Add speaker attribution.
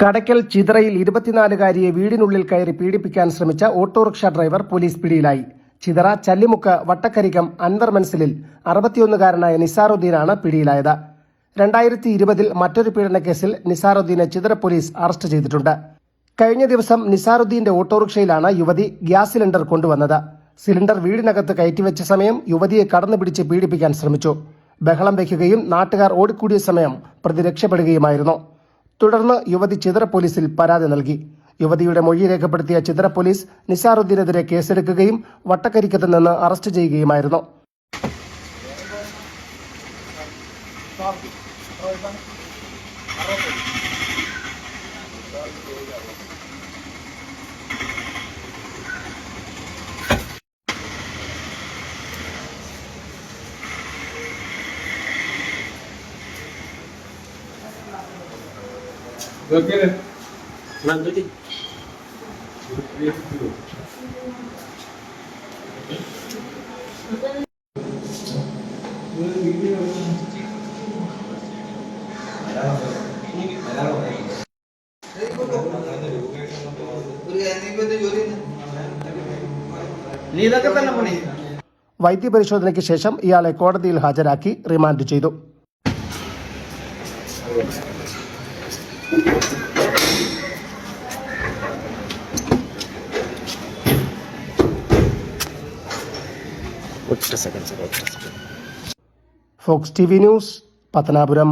Speaker 1: കടയ്ക്കൽ ചിതറയിൽ 24-കാരിയെ വീടിനുള്ളിൽ കയറി പീഡിപ്പിക്കാൻ ശ്രമിച്ച ഓട്ടോറിക്ഷ ഡ്രൈവർ പോലീസ് പിടിയിലായി. ചിതറ ചല്ലിമുക്ക് വട്ടക്കരികം അൻവർ മൻസിലിൽ 61-കാരനായ നിസാറുദ്ദീനാണ് പിടിയിലായത്. 2020-ൽ മറ്റൊരു പീഡനക്കേസിൽ നിസാറുദ്ദീനെ ചിതറ പോലീസ് അറസ്റ്റ് ചെയ്തിട്ടുണ്ട്. കഴിഞ്ഞ ദിവസം നിസാറുദ്ദീന്റെ ഓട്ടോറിക്ഷയിലാണ് യുവതി ഗ്യാസ് സിലിണ്ടർ കൊണ്ടുവന്നത്. സിലിണ്ടർ വീടിനകത്ത് കയറ്റിവെച്ച സമയം യുവതിയെ കടന്നുപിടിച്ച് പീഡിപ്പിക്കാൻ ശ്രമിച്ചു. ബഹളം വയ്ക്കുകയും നാട്ടുകാർ ഓടിക്കൂടിയ സമയം പ്രതി രക്ഷപ്പെടുകയുമായിരുന്നു. തുടർന്ന് യുവതി ചിതറ പോലീസിൽ പരാതി നൽകി. യുവതിയുടെ മൊഴി രേഖപ്പെടുത്തിയ ചിതറ പോലീസ് നിസാറുദ്ദീനെതിരെ കേസെടുക്കുകയും വട്ടക്കരിക്കത്ത് നിന്ന് അറസ്റ്റ് ചെയ്യുകയുമായിരുന്നു.
Speaker 2: Nanti.
Speaker 1: വൈദ്യപരിശോധനയ്ക്ക് ശേഷം ഇയാളെ കോടതിയിൽ ഹാജരാക്കി റിമാൻഡ് ചെയ്തു. Fox TV news, Pathanapuram.